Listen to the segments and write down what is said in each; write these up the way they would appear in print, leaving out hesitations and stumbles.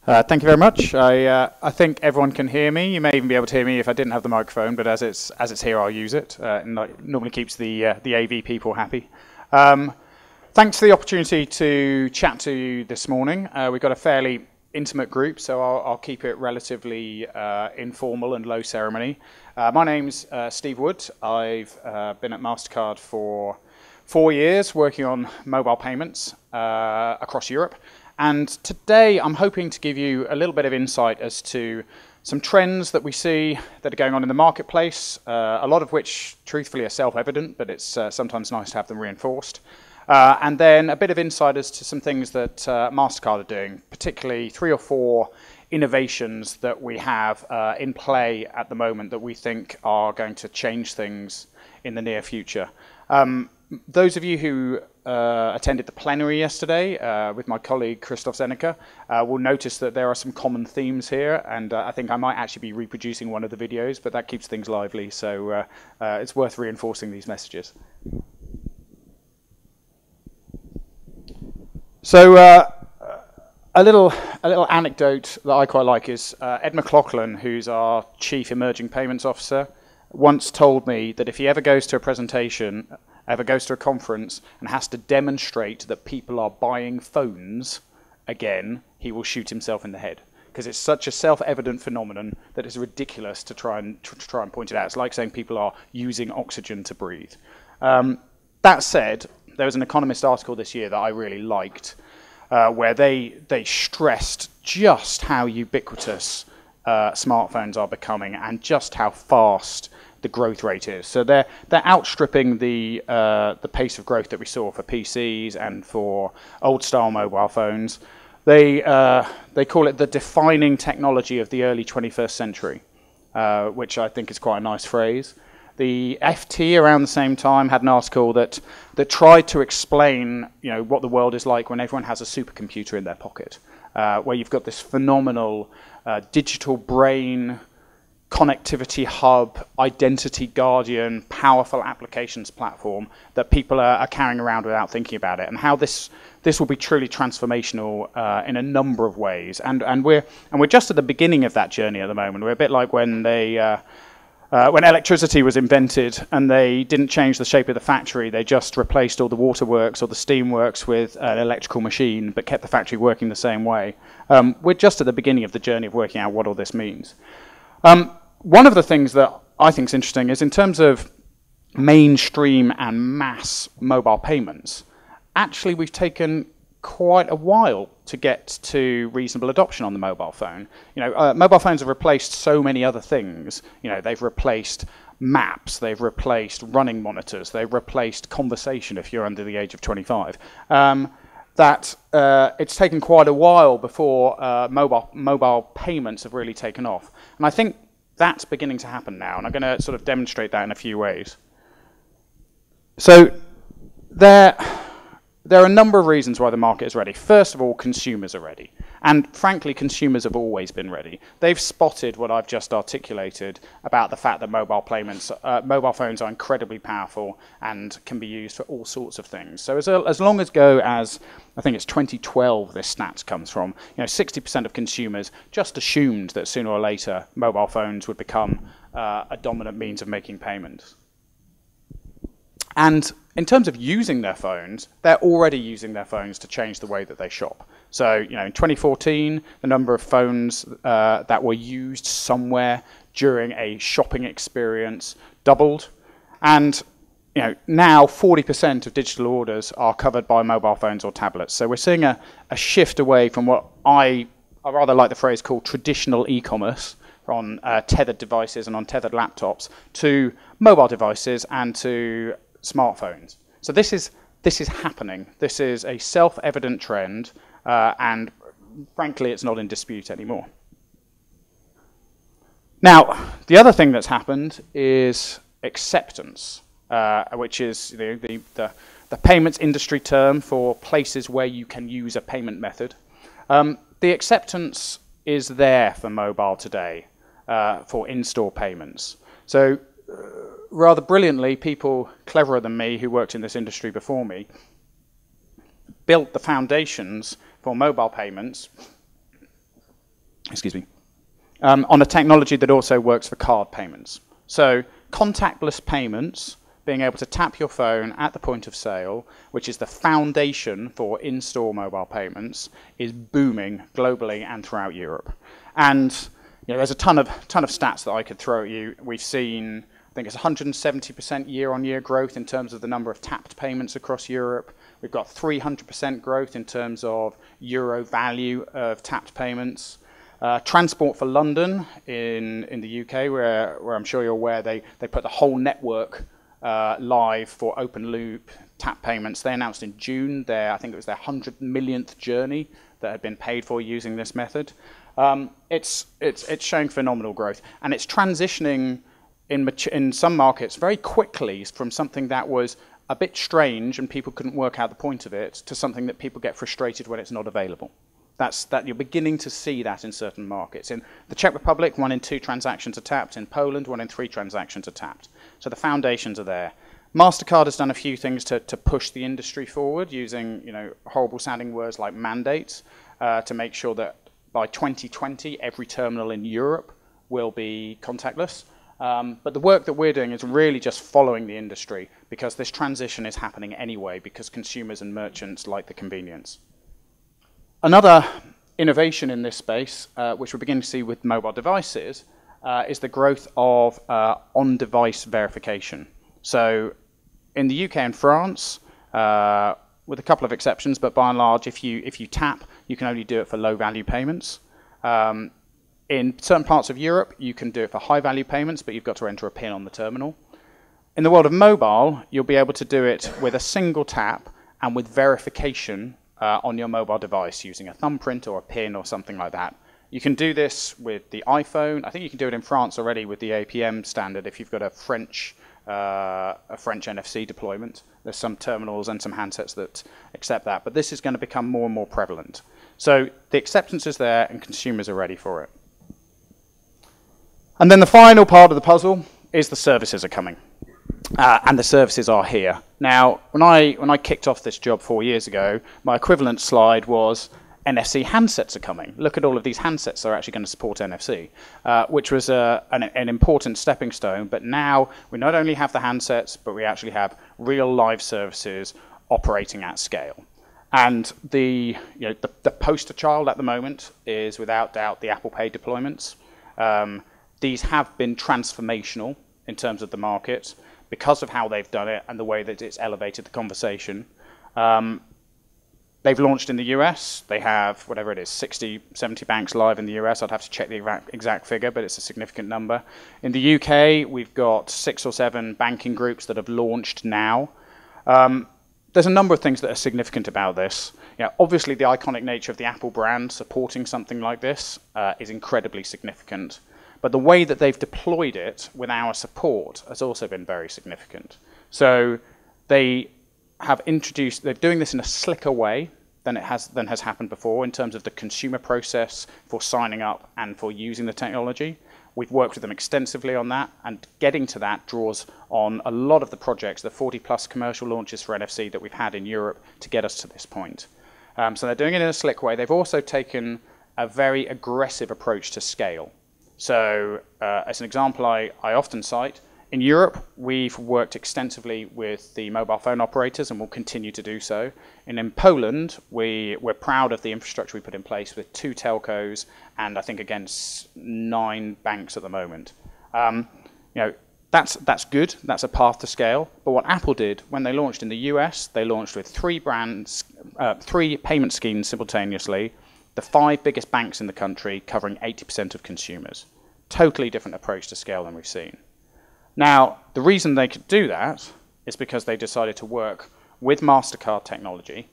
Thank you very much. I think everyone can hear me. You may even be able to hear me if I didn't have the microphone, but as it's here, I'll use it. Normally keeps the AV people happy. Thanks for the opportunity to chat to you this morning. We've got a fairly intimate group, so I'll keep it relatively informal and low ceremony. My name's Steve Wood. I've been at Mastercard for 4 years, working on mobile payments across Europe. And today I'm hoping to give you a little bit of insight as to some trends that we see that are going on in the marketplace, a lot of which truthfully are self-evident, but it's sometimes nice to have them reinforced. And then a bit of insight as to some things that Mastercard are doing, particularly 3 or 4 innovations that we have in play at the moment that we think are going to change things in the near future. Those of you who attended the plenary yesterday with my colleague Christoph Zeneca will notice that there are some common themes here, and I think I might actually be reproducing one of the videos, but that keeps things lively, so it's worth reinforcing these messages. So a little anecdote that I quite like is Ed McLaughlin, who's our Chief Emerging Payments Officer, once told me that if he ever goes to a presentation, ever goes to a conference and has to demonstrate that people are buying phones again, he will shoot himself in the head. Because it's such a self-evident phenomenon that it's ridiculous to try and point it out. It's like saying people are using oxygen to breathe. That said, there was an Economist article this year that I really liked, where they stressed just how ubiquitous smartphones are becoming and just how fast the growth rate is. So they're outstripping the pace of growth that we saw for PCs and for old-style mobile phones. They call it the defining technology of the early 21st century, which I think is quite a nice phrase. The FT around the same time had an article that tried to explain, what the world is like when everyone has a supercomputer in their pocket, where you've got this phenomenal digital brain, connectivity hub, identity guardian, powerful applications platform that people are carrying around without thinking about it, and how this will be truly transformational in a number of ways. And we're just at the beginning of that journey at the moment. We're a bit like when when electricity was invented and they didn't change the shape of the factory, they just replaced all the waterworks or the steamworks with an electrical machine, but kept the factory working the same way. We're just at the beginning of the journey of working out what all this means. One of the things that I think is interesting is in terms of mainstream and mass mobile payments, actually we've taken quite a while to get to reasonable adoption on the mobile phone. Mobile phones have replaced so many other things. They've replaced maps, they've replaced running monitors, they've replaced conversation if you're under the age of 25. That it's taken quite a while before mobile payments have really taken off. And I think that's beginning to happen now, and I'm going to sort of demonstrate that in a few ways. So there are a number of reasons why the market is ready. First of all, consumers are ready. And frankly, consumers have always been ready. They've spotted what I've just articulated about the fact that mobile phones are incredibly powerful and can be used for all sorts of things. So as long ago as, I think it's 2012 this stats comes from, 60% of consumers just assumed that sooner or later mobile phones would become a dominant means of making payments. And in terms of using their phones, they're already using their phones to change the way that they shop. So, in 2014, the number of phones that were used somewhere during a shopping experience doubled. And, now 40% of digital orders are covered by mobile phones or tablets. So we're seeing a shift away from what I rather like the phrase called traditional e-commerce on tethered devices and on tethered laptops to mobile devices and to smartphones. So this is happening. This is a self-evident trend, and frankly, it's not in dispute anymore. Now, the other thing that's happened is acceptance, which is the payments industry term for places where you can use a payment method. The acceptance is there for mobile today for in-store payments. So rather brilliantly, people cleverer than me who worked in this industry before me built the foundations for mobile payments excuse me, on a technology that also works for card payments. So contactless payments, being able to tap your phone at the point of sale, which is the foundation for in-store mobile payments, is booming globally and throughout Europe. And there's a ton of stats that I could throw at you. We've seen, I think it's 170% year-on-year growth in terms of the number of tapped payments across Europe. We've got 300% growth in terms of euro value of tapped payments. Transport for London in the UK, where I'm sure you're aware, they put the whole network live for open loop tap payments. They announced in June I think it was their 100 millionth journey that had been paid for using this method. It's showing phenomenal growth, and it's transitioning in some markets very quickly from something that was a bit strange and people couldn't work out the point of it to something that people get frustrated when it's not available. That you're beginning to see that in certain markets. In the Czech Republic, 1 in 2 transactions are tapped. In Poland, 1 in 3 transactions are tapped. So the foundations are there. Mastercard has done a few things to push the industry forward using horrible sounding words like mandates to make sure that by 2020 every terminal in Europe will be contactless. But the work that we're doing is really just following the industry, because this transition is happening anyway, because consumers and merchants like the convenience. Another innovation in this space, which we're beginning to see with mobile devices, is the growth of on-device verification. So in the UK and France, with a couple of exceptions, but by and large, if you tap, you can only do it for low-value payments. In certain parts of Europe, you can do it for high-value payments, but you've got to enter a PIN on the terminal. In the world of mobile, you'll be able to do it with a single tap and with verification on your mobile device using a thumbprint or a PIN or something like that. You can do this with the iPhone. I think you can do it in France already with the APM standard if you've got a French NFC deployment. There's some terminals and some handsets that accept that, but this is going to become more and more prevalent. So the acceptance is there and consumers are ready for it. And then the final part of the puzzle is the services are coming. And the services are here. Now, when I kicked off this job 4 years ago, my equivalent slide was NFC handsets are coming. Look at all of these handsets that are actually going to support NFC, which was an important stepping stone. But now we not only have the handsets, but we actually have real live services operating at scale. And the poster child at the moment is without doubt the Apple Pay deployments. These have been transformational in terms of the market because of how they've done it and the way that it's elevated the conversation. They've launched in the US. They have, whatever it is, 60, 70 banks live in the US. I'd have to check the exact figure, but it's a significant number. In the UK, we've got 6 or 7 banking groups that have launched now. There's a number of things that are significant about this. Obviously, the iconic nature of the Apple brand supporting something like this is incredibly significant. But the way that they've deployed it with our support has also been very significant. So they're doing this in a slicker way than has happened before in terms of the consumer process for signing up and for using the technology. We've worked with them extensively on that, and getting to that draws on a lot of the projects, the 40+ commercial launches for NFC that we've had in Europe to get us to this point. So they're doing it in a slick way. They've also taken a very aggressive approach to scale. So as an example I often cite, in Europe, we've worked extensively with the mobile phone operators and will continue to do so. And in Poland, we're proud of the infrastructure we put in place with 2 telcos and I think, again, 9 banks at the moment. That's good. That's a path to scale. But what Apple did when they launched in the US, they launched with 3 brands, 3 payment schemes simultaneously, the 5 biggest banks in the country covering 80% of consumers. Totally different approach to scale than we've seen. Now, the reason they could do that is because they decided to work with Mastercard technology.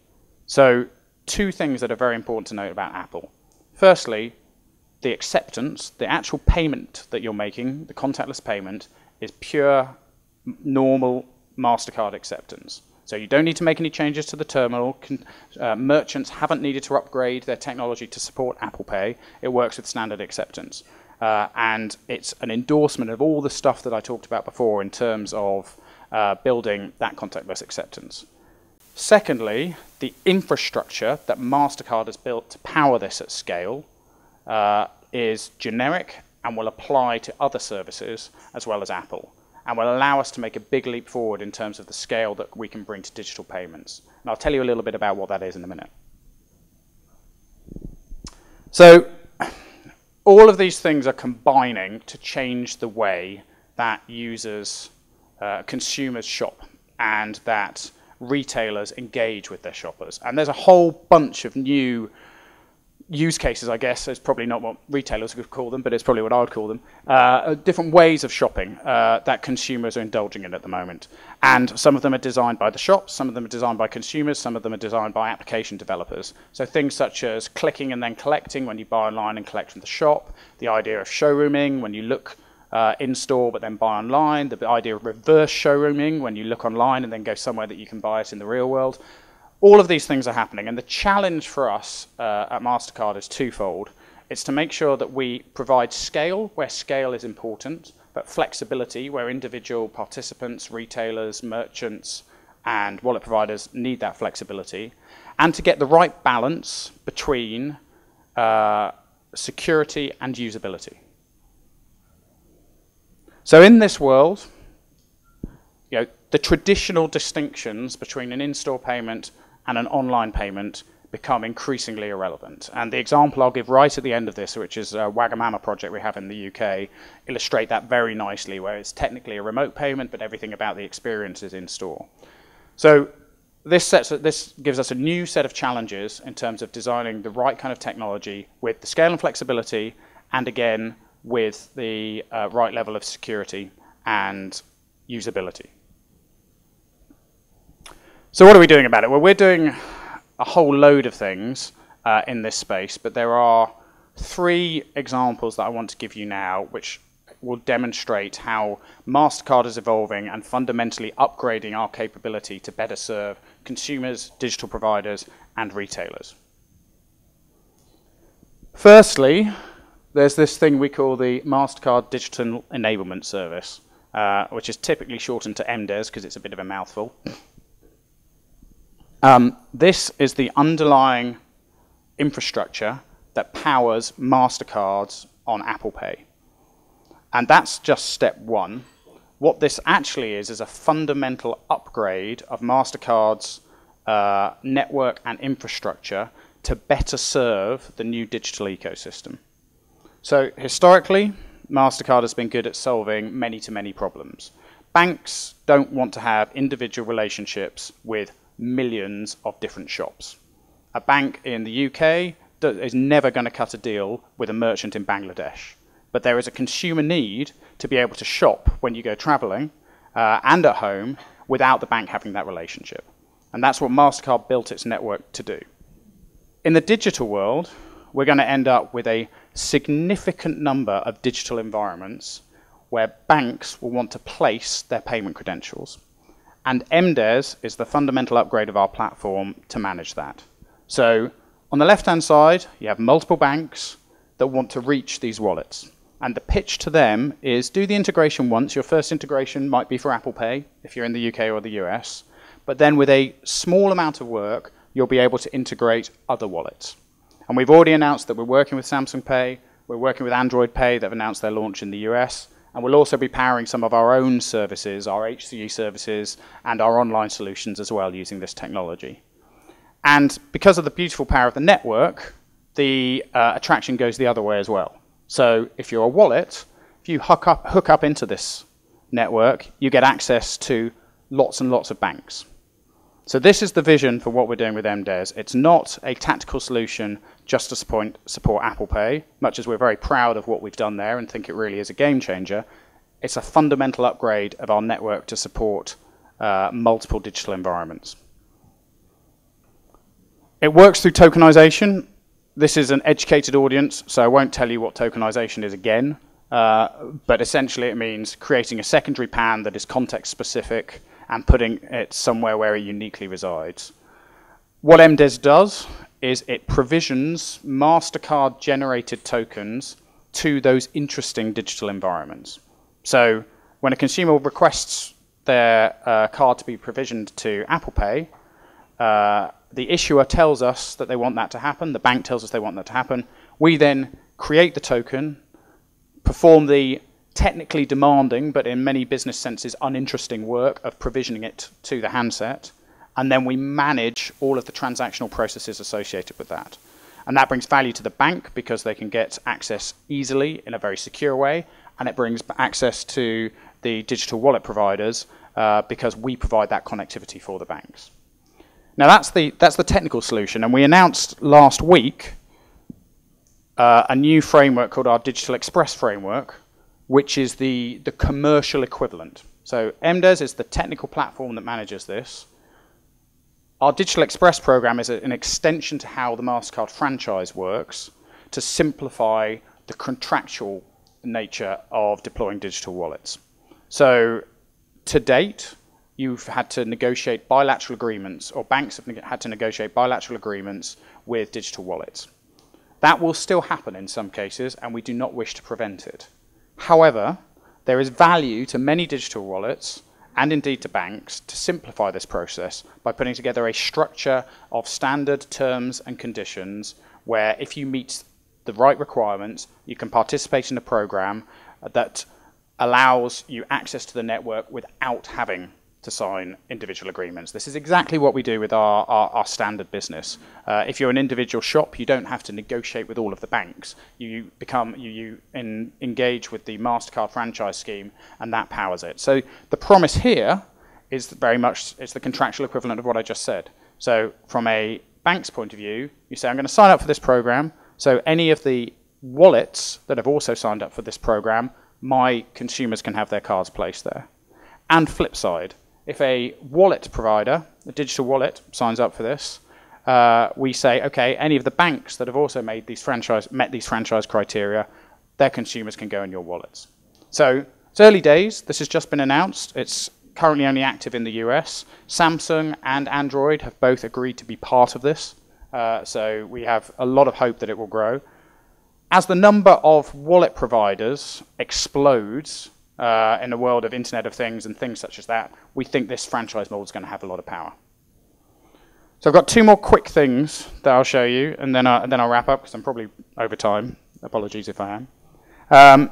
So 2 things that are very important to note about Apple. Firstly, the acceptance, the actual payment that you're making, the contactless payment, is pure, normal Mastercard acceptance. So you don't need to make any changes to the terminal. Merchants haven't needed to upgrade their technology to support Apple Pay. It works with standard acceptance. And it's an endorsement of all the stuff that I talked about before in terms of building that contactless acceptance. Secondly, the infrastructure that Mastercard has built to power this at scale is generic and will apply to other services as well as Apple, and will allow us to make a big leap forward in terms of the scale that we can bring to digital payments. And I'll tell you a little bit about what that is in a minute. So all of these things are combining to change the way that users, consumers shop, and that retailers engage with their shoppers. And there's a whole bunch of new use cases, I guess. It's probably not what retailers would call them, but it's probably what I would call them. Different ways of shopping that consumers are indulging in at the moment. And some of them are designed by the shops, some of them are designed by consumers, some of them are designed by application developers. So things such as clicking and then collecting when you buy online and collect from the shop, the idea of showrooming when you look in-store but then buy online, the idea of reverse showrooming when you look online and then go somewhere that you can buy it in the real world. All of these things are happening, and the challenge for us at Mastercard is twofold. It's to make sure that we provide scale where scale is important, but flexibility where individual participants, retailers, merchants, and wallet providers need that flexibility, and to get the right balance between security and usability. So in this world, the traditional distinctions between an in-store payment and an online payment become increasingly irrelevant. And the example I'll give right at the end of this, which is a Wagamama project we have in the UK, illustrate that very nicely, where it's technically a remote payment, but everything about the experience is in-store. So this gives us a new set of challenges in terms of designing the right kind of technology with the scale and flexibility, and again, with the right level of security and usability. So what are we doing about it? Well, we're doing a whole load of things in this space, but there are 3 examples that I want to give you now, which will demonstrate how Mastercard is evolving and fundamentally upgrading our capability to better serve consumers, digital providers, and retailers. Firstly, there's this thing we call the Mastercard Digital Enablement Service, which is typically shortened to MDES because it's a bit of a mouthful. This is the underlying infrastructure that powers Mastercards on Apple Pay. And that's just step 1. What this actually is a fundamental upgrade of Mastercard's network and infrastructure to better serve the new digital ecosystem. So historically, Mastercard has been good at solving many-to-many problems. Banks don't want to have individual relationships with millions of different shops. A bank in the UK is never going to cut a deal with a merchant in Bangladesh. But there is a consumer need to be able to shop when you go traveling and at home without the bank having that relationship. And that's what Mastercard built its network to do. In the digital world, we're going to end up with a significant number of digital environments where banks will want to place their payment credentials. And MDES is the fundamental upgrade of our platform to manage that. So on the left-hand side, you have multiple banks that want to reach these wallets. And the pitch to them is do the integration once. Your first integration might be for Apple Pay if you're in the UK or the US. But then with a small amount of work, you'll be able to integrate other wallets. And we've already announced that we're working with Samsung Pay. We're working with Android Pay. They've announced their launch in the US. And we'll also be powering some of our own services, our HCE services, and our online solutions as well using this technology. And because of the beautiful power of the network, the attraction goes the other way as well. So if you're a wallet, if you hook up into this network, you get access to lots and lots of banks. So this is the vision for what we're doing with MDES. It's not a tactical solution just to support Apple Pay, much as we're very proud of what we've done there and think it really is a game changer. It's a fundamental upgrade of our network to support multiple digital environments. It works through tokenization. This is an educated audience, so I won't tell you what tokenization is again, but essentially it means creating a secondary PAN that is context specific and putting it somewhere where it uniquely resides. What MDES does is it provisions Mastercard generated tokens to those interesting digital environments. So when a consumer requests their card to be provisioned to Apple Pay, the issuer tells us that they want that to happen, the bank tells us they want that to happen, we then create the token, perform the technically demanding, but in many business senses uninteresting work of provisioning it to the handset, and then we manage all of the transactional processes associated with that. And that brings value to the bank because they can get access easily in a very secure way, and it brings access to the digital wallet providers because we provide that connectivity for the banks. Now that's the technical solution, and we announced last week a new framework called our Digital Express framework, which is the commercial equivalent. So MDES is the technical platform that manages this. Our Digital Express program is an extension to how the Mastercard franchise works to simplify the contractual nature of deploying digital wallets. So to date, you've had to negotiate bilateral agreements, or banks have had to negotiate bilateral agreements with digital wallets. That will still happen in some cases, and we do not wish to prevent it. However, there is value to many digital wallets, and indeed to banks, to simplify this process by putting together a structure of standard terms and conditions where if you meet the right requirements, you can participate in a program that allows you access to the network without having to sign individual agreements. This is exactly what we do with our standard business. If you're an individual shop, you don't have to negotiate with all of the banks. You engage with the Mastercard franchise scheme, and that powers it. So the promise here is very much it's the contractual equivalent of what I just said. So from a bank's point of view, you say, I'm going to sign up for this program. So any of the wallets that have also signed up for this program, my consumers can have their cards placed there. And flip side, if a wallet provider, a digital wallet, signs up for this, we say, okay, any of the banks that have also met these franchise criteria, their consumers can go in your wallets. So it's early days. This has just been announced. It's currently only active in the US. Samsung and Android have both agreed to be part of this. So we have a lot of hope that it will grow. As the number of wallet providers explodes, in the world of Internet of Things and things such as that, we think this franchise model is going to have a lot of power. So I've got two more quick things that I'll show you, and then I'll wrap up because I'm probably over time. Apologies if I am.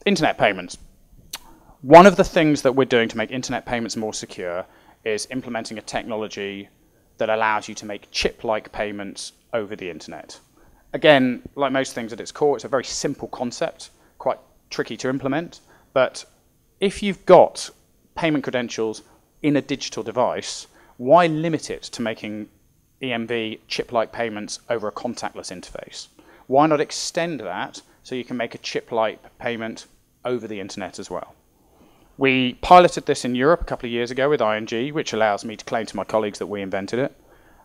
Internet payments. One of the things that we're doing to make internet payments more secure is implementing a technology that allows you to make chip-like payments over the internet. Again, like most things at its core, it's a very simple concept, quite tricky to implement, but if you've got payment credentials in a digital device, why limit it to making EMV chip-like payments over a contactless interface? Why not extend that so you can make a chip-like payment over the internet as well? We piloted this in Europe a couple of years ago with ING, which allows me to claim to my colleagues that we invented it,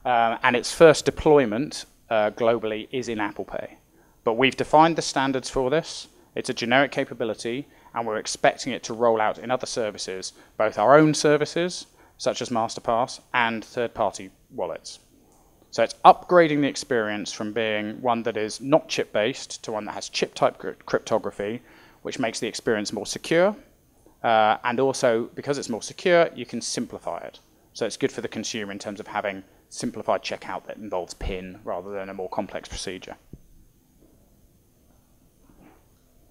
and its first deployment globally is in Apple Pay. But we've defined the standards for this. It's a generic capability, and we're expecting it to roll out in other services, both our own services, such as Masterpass, and third-party wallets. So it's upgrading the experience from being one that is not chip-based to one that has chip-type cryptography, which makes the experience more secure. And also, because it's more secure, you can simplify it. So it's good for the consumer in terms of having simplified checkout that involves PIN rather than a more complex procedure.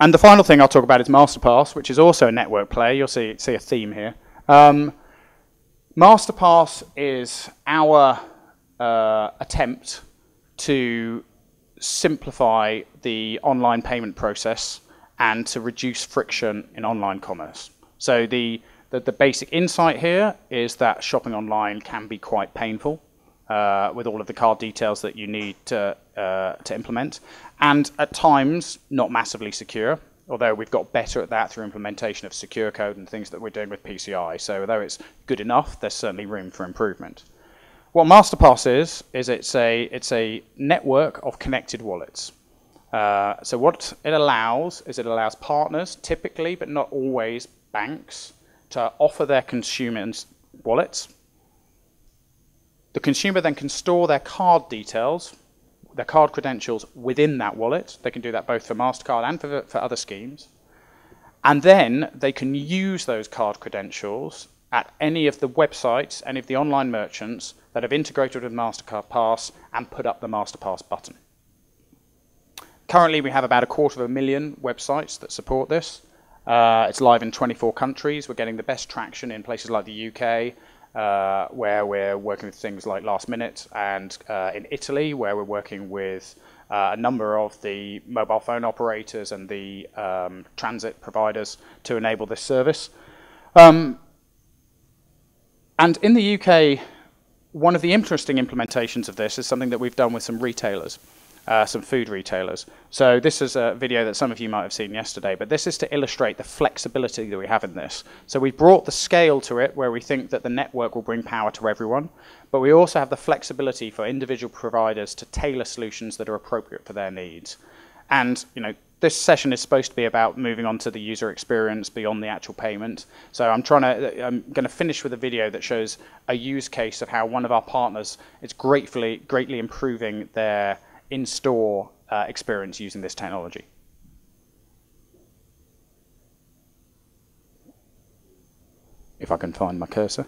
And the final thing I'll talk about is Masterpass, which is also a network play. You'll see a theme here. Masterpass is our attempt to simplify the online payment process and to reduce friction in online commerce. So the basic insight here is that shopping online can be quite painful with all of the card details that you need to implement, and at times not massively secure, although we've got better at that through implementation of secure code and things that we're doing with PCI. So although it's good enough, there's certainly room for improvement. What Masterpass is it's a network of connected wallets. So what it allows is it allows partners, typically but not always banks, to offer their consumers wallets. The consumer then can store their card details, their card credentials within that wallet. They can do that both for Mastercard and for other schemes. And then they can use those card credentials at any of the websites, any of the online merchants that have integrated with Mastercard Pass and put up the Masterpass button. Currently, we have about 250,000 websites that support this. It's live in 24 countries. We're getting the best traction in places like the UK, where we're working with things like Last Minute, and in Italy, where we're working with a number of the mobile phone operators and the transit providers to enable this service. And in the UK, one of the interesting implementations of this is something that we've done with some retailers, some food retailers. So this is a video that some of you might have seen yesterday, but this is to illustrate the flexibility that we have in this. So we've brought the scale to it where we think that the network will bring power to everyone, but we also have the flexibility for individual providers to tailor solutions that are appropriate for their needs. And this session is supposed to be about moving on to the user experience beyond the actual payment. So I'm going to finish with a video that shows a use case of how one of our partners is greatly improving their in-store experience using this technology. If I can find my cursor.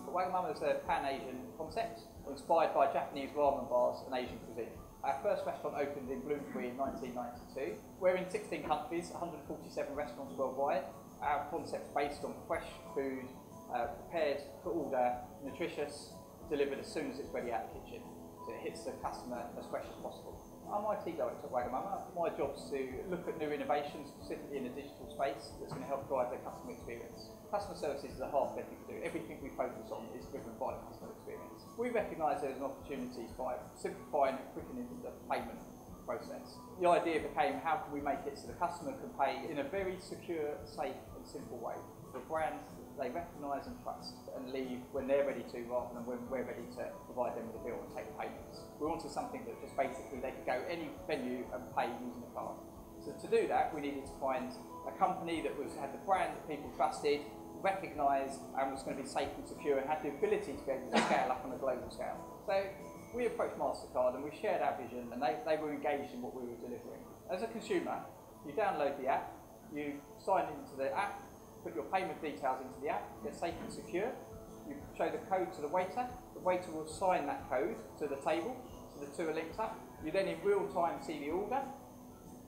Wagamama is a pan-Asian concept inspired by Japanese ramen bars and Asian cuisine. Our first restaurant opened in Bloomsbury in 1992. We're in 16 countries, 147 restaurants worldwide. Our concept's based on fresh food, prepared to order, nutritious, delivered as soon as it's ready out of the kitchen. So it hits the customer as fresh as possible. I'm IT director at Wagamama. My job's to look at new innovations, specifically in the digital space, that's going to help drive the customer experience. Customer services is the heart of everything we do. Everything we focus on is driven by the customer experience. We recognise there's an opportunity by simplifying and quickening the payment process. The idea became, how can we make it so the customer can pay in a very secure, safe and simple way for brands they recognise and trust and leave when they're ready to, rather than when we're ready to provide them with a bill and take payments. We wanted something that just basically they could go any venue and pay using a card. So to do that, we needed to find a company that had the brand that people trusted, recognised, and was going to be safe and secure, and had the ability to be able to scale up on a global scale. So we approached Mastercard and we shared our vision, and they were engaged in what we were delivering. As a consumer, you download the app, you sign into the app, put your payment details into the app, they're safe and secure. You show the code to the waiter will sign that code to the table, so the two are linked up. You then in real time see the order.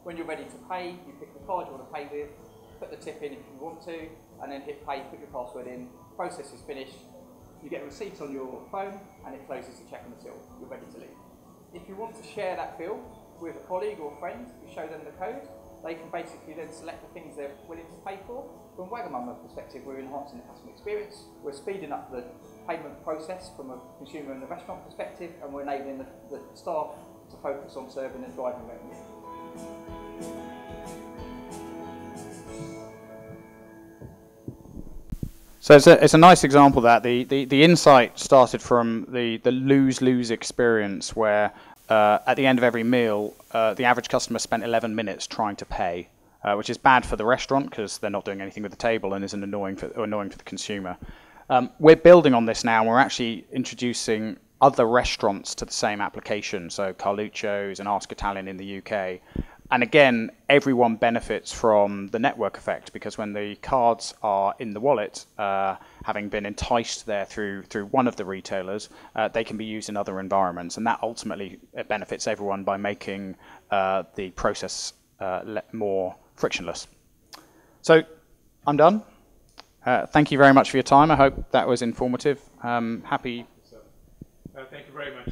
When you're ready to pay, you pick the card you want to pay with, put the tip in if you want to, and then hit pay, put your password in, process is finished, you get a receipt on your phone, and it closes the check on the till. You're ready to leave. If you want to share that bill with a colleague or friend, you show them the code, they can basically then select the things they're willing to pay for. From Wagamama perspective, we're enhancing the customer experience, we're speeding up the payment process from a consumer and the restaurant perspective, and we're enabling the staff to focus on serving and driving revenue. So it's a nice example that the insight started from the lose-lose experience where at the end of every meal, the average customer spent 11 minutes trying to pay, which is bad for the restaurant because they're not doing anything with the table and is annoying for the consumer. We're building on this now, and we're actually introducing other restaurants to the same application, so Carluccio's and Ask Italian in the UK. And again, everyone benefits from the network effect, because when the cards are in the wallet, having been enticed there through one of the retailers, they can be used in other environments, and that ultimately benefits everyone by making the process more frictionless. So I'm done. Thank you very much for your time. I hope that was informative. Happy. Thank you very much.